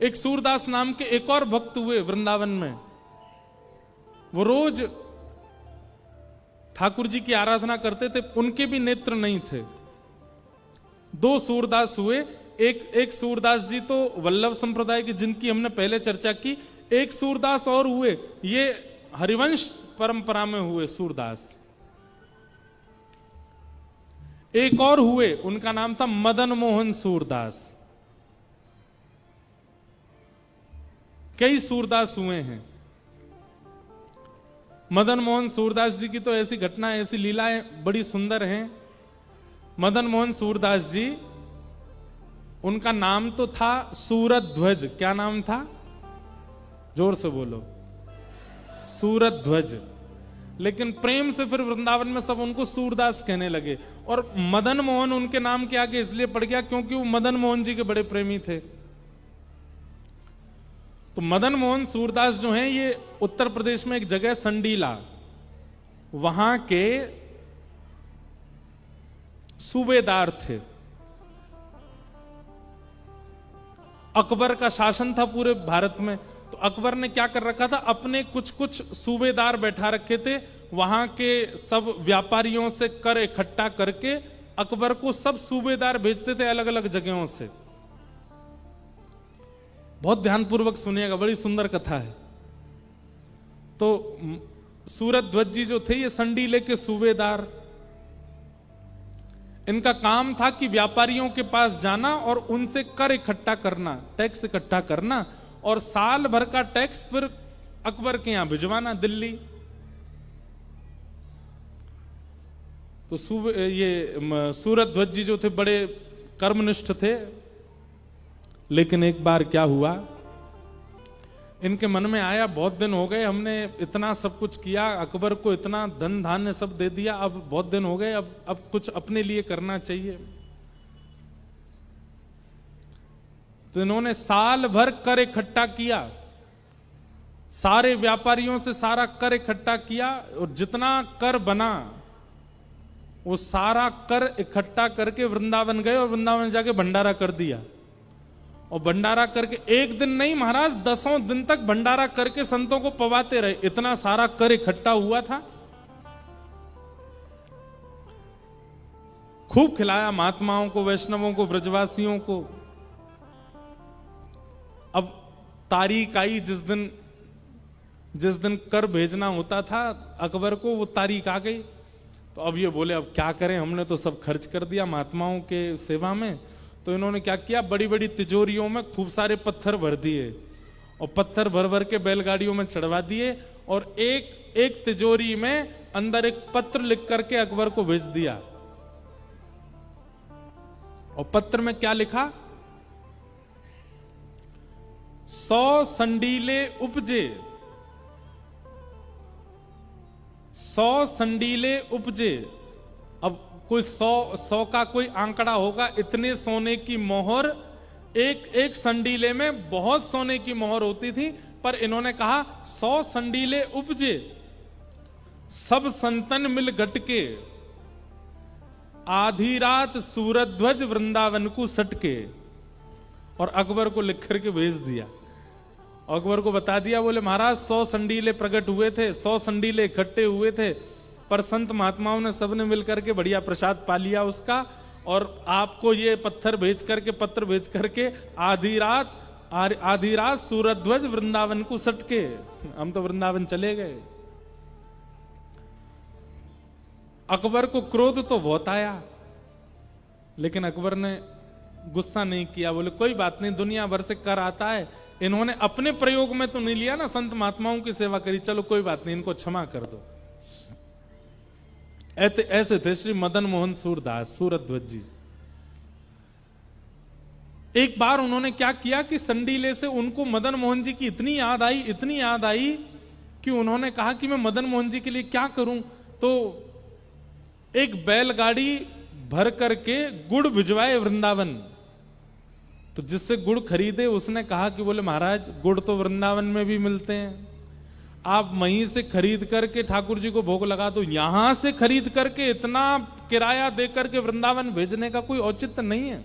एक सूरदास नाम के एक और भक्त हुए वृंदावन में। वो रोज ठाकुर जी की आराधना करते थे, उनके भी नेत्र नहीं थे। दो सूरदास हुए। एक सूरदास जी तो वल्लभ संप्रदाय के, जिनकी हमने पहले चर्चा की। एक सूरदास और हुए, ये हरिवंश परंपरा में हुए सूरदास। एक और हुए, उनका नाम था मदन मोहन सूरदास। कई सूरदास हुए हैं। मदन मोहन सूरदास जी की तो ऐसी घटना, ऐसी लीलाएं बड़ी सुंदर हैं। मदन मोहन सूरदास जी, उनका नाम तो था सूरध्वज। क्या नाम था? जोर से बोलो। सूरध्वज। लेकिन प्रेम से फिर वृंदावन में सब उनको सूरदास कहने लगे। और मदन मोहन उनके नाम के आगे इसलिए पड़ गया क्योंकि वो मदन मोहन जी के बड़े प्रेमी थे। तो मदन मोहन सूरदास जो हैं, ये उत्तर प्रदेश में एक जगह संडीला, वहां के सूबेदार थे। अकबर का शासन था पूरे भारत में। तो अकबर ने क्या कर रखा था, अपने कुछ कुछ सूबेदार बैठा रखे थे। वहां के सब व्यापारियों से कर इकट्ठा करके अकबर को सब सूबेदार भेजते थे अलग अलग जगहों से। बहुत ध्यानपूर्वक सुनिएगा, बड़ी सुंदर कथा है। तो सूरध्वज जी जो थे, ये संडीले के सूबेदार। इनका काम था कि व्यापारियों के पास जाना और उनसे कर इकट्ठा करना, टैक्स इकट्ठा करना, और साल भर का टैक्स फिर अकबर के यहां भिजवाना दिल्ली। तो ये सूरध्वज जी जो थे बड़े कर्मनिष्ठ थे। लेकिन एक बार क्या हुआ, इनके मन में आया, बहुत दिन हो गए हमने इतना सब कुछ किया, अकबर को इतना धन धान्य सब दे दिया, अब बहुत दिन हो गए, अब कुछ अपने लिए करना चाहिए। तो इन्होंने साल भर कर इकट्ठा किया, सारे व्यापारियों से सारा कर इकट्ठा किया, और जितना कर बना वो सारा कर इकट्ठा करके वृंदावन गए और वृंदावन जाके भंडारा कर दिया। और भंडारा करके एक दिन नहीं महाराज, 10 दिन तक भंडारा करके संतों को पवाते रहे, इतना सारा कर इकट्ठा हुआ था। खूब खिलाया महात्माओं को, वैष्णवों को, ब्रजवासियों को। अब तारीख आई, जिस दिन कर भेजना होता था अकबर को, वो तारीख आ गई। तो अब ये बोले, अब क्या करें, हमने तो सब खर्च कर दिया महात्माओं के सेवा में। तो इन्होंने क्या किया, बड़ी बड़ी तिजोरियों में खूब सारे पत्थर भर दिए, और पत्थर भर भर के बैलगाड़ियों में चढ़वा दिए, और एक एक तिजोरी में अंदर एक पत्र लिख करके अकबर को भेज दिया। और पत्र में क्या लिखा, 100 संडीले उपजे, 100 संडीले उपजे। अब कोई 100 का कोई आंकड़ा होगा, इतने सोने की मोहर, एक संडीले में बहुत सोने की मोहर होती थी। पर इन्होंने कहा 100 संडीले उपजे, सब संतन मिल गटके, आधी रात सूरध्वज वृंदावन को सटके। और अकबर को लिख करके भेज दिया। अकबर को बता दिया, बोले महाराज 100 संडीले प्रकट हुए थे, 100 संडीले इकट्ठे हुए थे, पर संत महात्माओं ने सबने मिलकर के बढ़िया प्रसाद पा लिया उसका, और आपको ये पत्थर भेज करके, पत्र भेज करके आधी रात सूरध्वज वृंदावन को सटके, हम तो वृंदावन चले गए। अकबर को क्रोध तो बहुत आया, लेकिन अकबर ने गुस्सा नहीं किया। बोले कोई बात नहीं, दुनिया भर से कर आता है, इन्होंने अपने प्रयोग में तो नहीं लिया ना, संत महात्माओं की सेवा करी, चलो कोई बात नहीं, इनको क्षमा कर दो। ऐसे थे श्री मदन मोहन सूरदास, सूरध्वज जी। एक बार उन्होंने क्या किया कि संडीले से उनको मदन मोहन जी की इतनी याद आई कि उन्होंने कहा कि मैं मदन मोहन जी के लिए क्या करूं। तो एक बैलगाड़ी भर करके गुड़ भिजवाए वृंदावन। तो जिससे गुड़ खरीदे उसने कहा कि बोले महाराज गुड़ तो वृंदावन में भी मिलते हैं, आप वहीं से खरीद करके ठाकुर जी को भोग लगा दो, यहां से खरीद करके इतना किराया दे करके वृंदावन भेजने का कोई औचित्य नहीं है।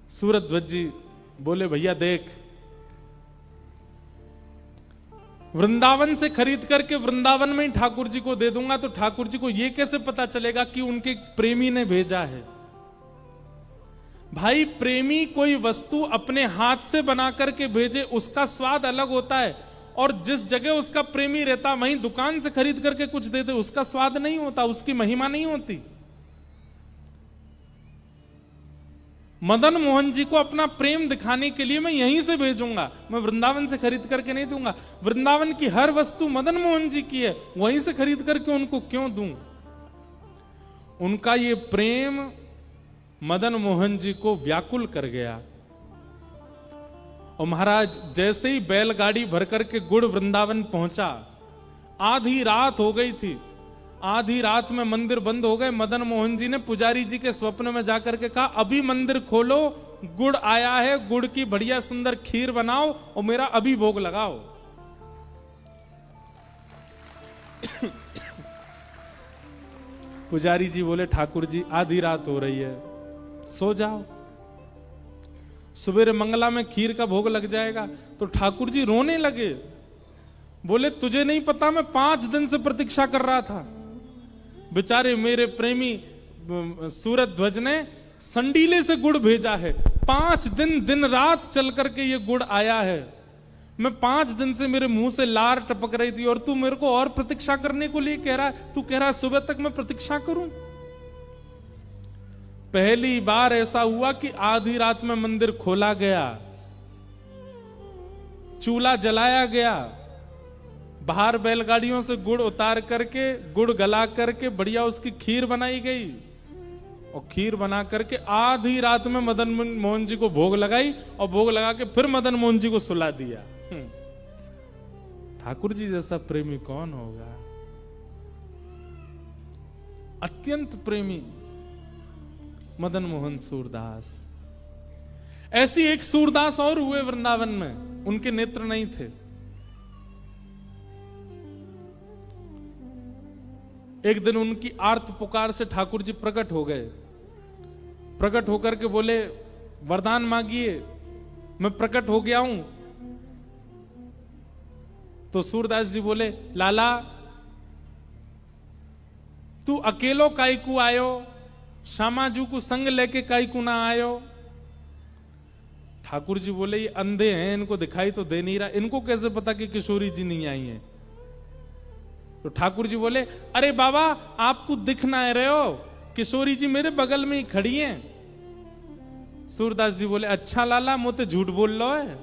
सूरध्वज जी बोले भैया देख, वृंदावन से खरीद करके वृंदावन में ही ठाकुर जी को दे दूंगा तो ठाकुर जी को यह कैसे पता चलेगा कि उनके प्रेमी ने भेजा है। भाई प्रेमी कोई वस्तु अपने हाथ से बना करके भेजे उसका स्वाद अलग होता है, और जिस जगह उसका प्रेमी रहता वहीं दुकान से खरीद करके कुछ दे दे उसका स्वाद नहीं होता, उसकी महिमा नहीं होती। मदन मोहन जी को अपना प्रेम दिखाने के लिए मैं यहीं से भेजूंगा, मैं वृंदावन से खरीद करके नहीं दूंगा। वृंदावन की हर वस्तु मदन मोहन जी की है, वहीं से खरीद करके उनको क्यों दूं। उनका ये प्रेम मदन मोहन जी को व्याकुल कर गया। और महाराज जैसे ही बैलगाड़ी भर करके गुड़ वृंदावन पहुंचा, आधी रात हो गई थी, आधी रात में मंदिर बंद हो गए। मदन मोहन जी ने पुजारी जी के स्वप्न में जाकर के कहा अभी मंदिर खोलो, गुड़ आया है, गुड़ की बढ़िया सुंदर खीर बनाओ और मेरा अभी भोग लगाओ। पुजारी जी बोले ठाकुर जी आधी रात हो रही है, सो जाओ, सुबह मंगला में खीर का भोग लग जाएगा। तो ठाकुर जी रोने लगे, बोले तुझे नहीं पता मैं 5 दिन से प्रतीक्षा कर रहा था। बेचारे मेरे प्रेमी सूरध्वज ने संडीले से गुड़ भेजा है, 5 दिन दिन रात चल करके ये गुड़ आया है। मैं 5 दिन से मेरे मुंह से लार टपक रही थी और तू मेरे को और प्रतीक्षा करने को लिए कह रहा है, तू कह रहा है सुबह तक मैं प्रतीक्षा करूं। पहली बार ऐसा हुआ कि आधी रात में मंदिर खोला गया, चूल्हा जलाया गया, बाहर बैलगाड़ियों से गुड़ उतार करके गुड़ गला करके बढ़िया उसकी खीर बनाई गई और खीर बना करके आधी रात में मदन मोहन जी को भोग लगाई और भोग लगा के फिर मदन मोहन जी को सुला दिया। ठाकुर जी जैसा प्रेमी कौन होगा। अत्यंत प्रेमी मदन मोहन सूरदास। ऐसी एक सूरदास और हुए वृंदावन में, उनके नेत्र नहीं थे। एक दिन उनकी आर्त पुकार से ठाकुर जी प्रकट हो गए। प्रकट होकर के बोले वरदान मांगिए, मैं प्रकट हो गया हूं। तो सूरदास जी बोले लाला तू अकेलो काईकू आयो, श्यामाजू को संग लेके काईकू ना आयो। ठाकुर जी बोले ये अंधे हैं, इनको दिखाई तो दे नहीं रहा, इनको कैसे पता कि किशोरी जी नहीं आई हैं। तो ठाकुर जी बोले अरे बाबा आपको दिख ना रहे हो, किशोरी जी मेरे बगल में ही खड़ी हैं। सूरदास जी बोले अच्छा लाला मोते झूठ बोल लो है,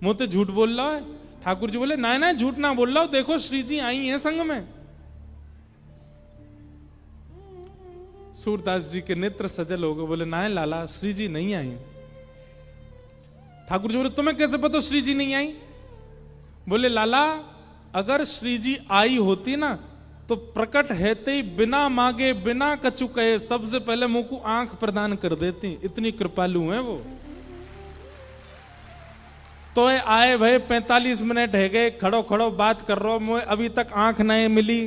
मोते झूठ बोल लो है। ठाकुर जी बोले ना ना झूठ ना बोल लो, देखो श्री जी आई हैं संग में। सूरदास जी के नेत्र सजल हो गए, बोले ना लाला श्री जी नहीं आई। ठाकुर जी बोले तुम्हें कैसे पता श्री जी नहीं आई। बोले लाला अगर श्री जी आई होती ना तो प्रकट हेते ही बिना मांगे बिना कछु कहे सबसे पहले मुंह को आंख प्रदान कर देती, इतनी कृपालु हैं वो। तो आए भाई 45 मिनट है गए, खड़ो खड़ो बात कर रहा हूं, मुझे अभी तक आंख नहीं मिली।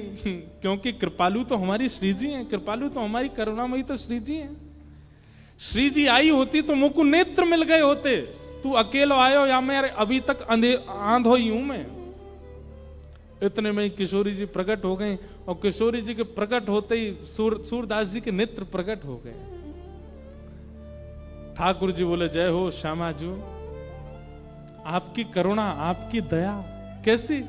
क्योंकि कृपालु तो हमारी श्री जी हैं, कृपालु तो हमारी करुणामयी तो श्री जी हैं। श्री जी आई होती तो मुंह को नेत्र मिल गए होते। तू अकेलो आयो या मैं अभी तक आंधो ही हूं मैं। इतने में किशोरी जी प्रकट हो गए और किशोरी जी के प्रकट होते ही सूरदास जी के नेत्र प्रकट हो गए। ठाकुर जी बोले जय हो श्यामाजू, आपकी करुणा आपकी दया कैसी।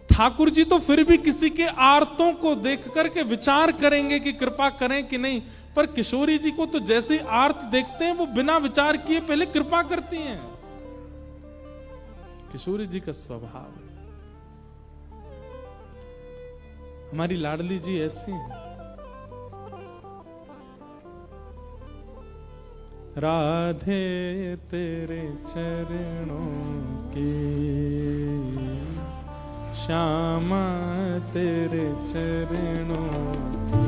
ठाकुर जी तो फिर भी किसी के आर्तों को देख करके विचार करेंगे कि कृपा करें कि नहीं, पर किशोरी जी को तो जैसे आर्त देखते हैं वो बिना विचार किए पहले कृपा करती हैं। किशोरी जी का स्वभाव है। हमारी लाडली जी ऐसी है। राधे तेरे चरणों की, श्यामा तेरे चरणों की,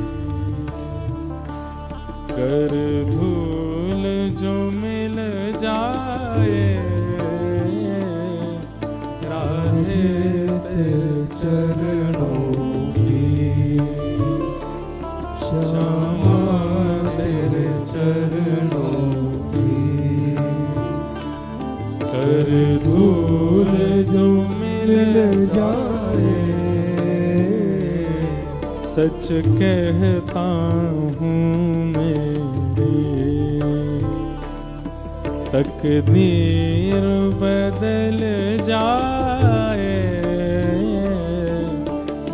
कर धूल जो मिल जाए, राधे तेरे चरणों की, श्यामा तेरे चरणों जो मिल जाए, सच कहता हूँ मेरी तकदीर बदल जाए,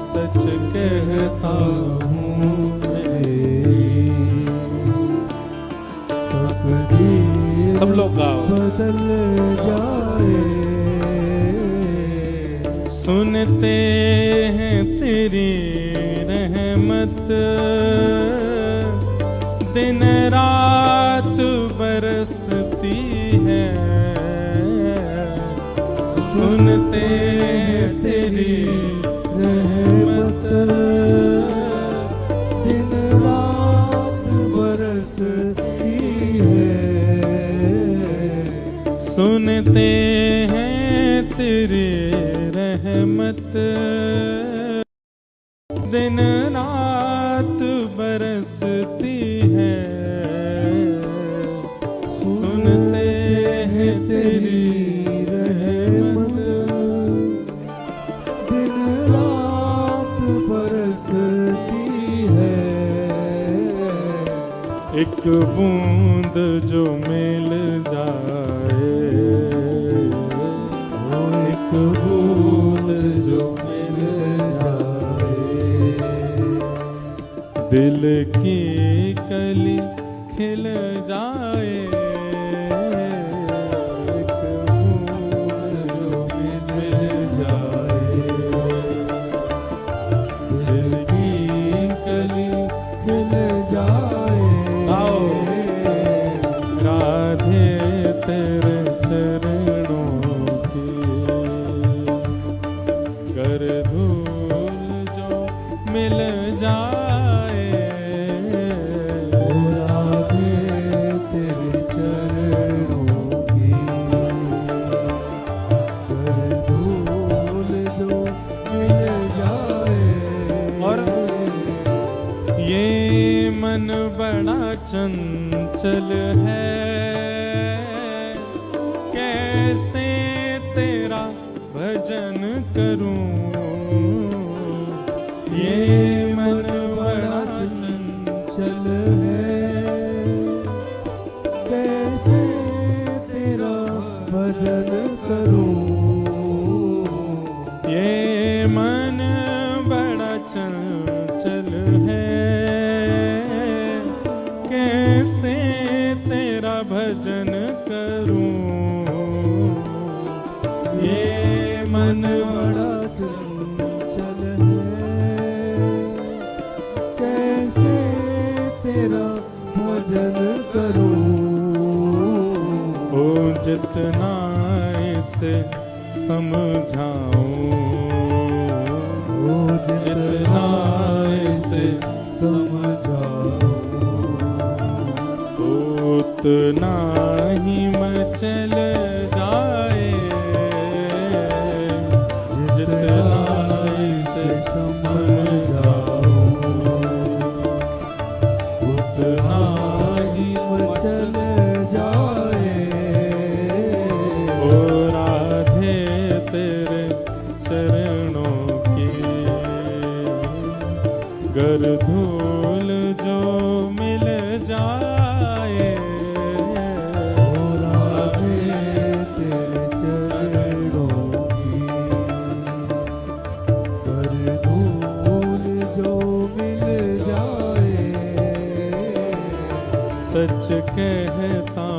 सच कहता हूँ मेरी तकदीर सब लोग गाओ बदल जाए। सुनते हैं तेरी रहमत दिन रात बरसती है, सुनते हैं तेरी रहमत दिन रात बरसती है, सुनते हैं तेरी रहमत दिन रात बरसती है, सुनते हैं तेरी रहमत दिन रात बरसती है। एक बूंद जो मिल जाए, एक बूंद जो मिल जाए, दिल की कली खिल जाए, एक बूंद जो मिल जाए, दिल की कली खिल जाए। आओ राधे तेरे चरणों की कर धूल जो मिल जाए, राधे तेरे चरणों की कर धूल जो मिल जाए। और ये मन बड़ा चंचल है, कैसे तेरा भजन करूं, ये मन बड़ा चंचल है, कैसे तेरा भजन करूं, ये मन बड़ा चंचल है, कैसे तेरा भजन करूं, ये मन बड़ा चंचल है, कैसे तेरा भजन करूं। ओ जितना इसे समझाऊं, ओ जितना इसे समझाऊं, उतना ही मचल जाए, जितना इसे समझाऊं, उतना ही मचल जाए। ओ राधे तेरे चरणों की गर धूल जो मिल जाए, ओ राधे तेरे चरणों की गर धूल जो मिल जाए, सच कहता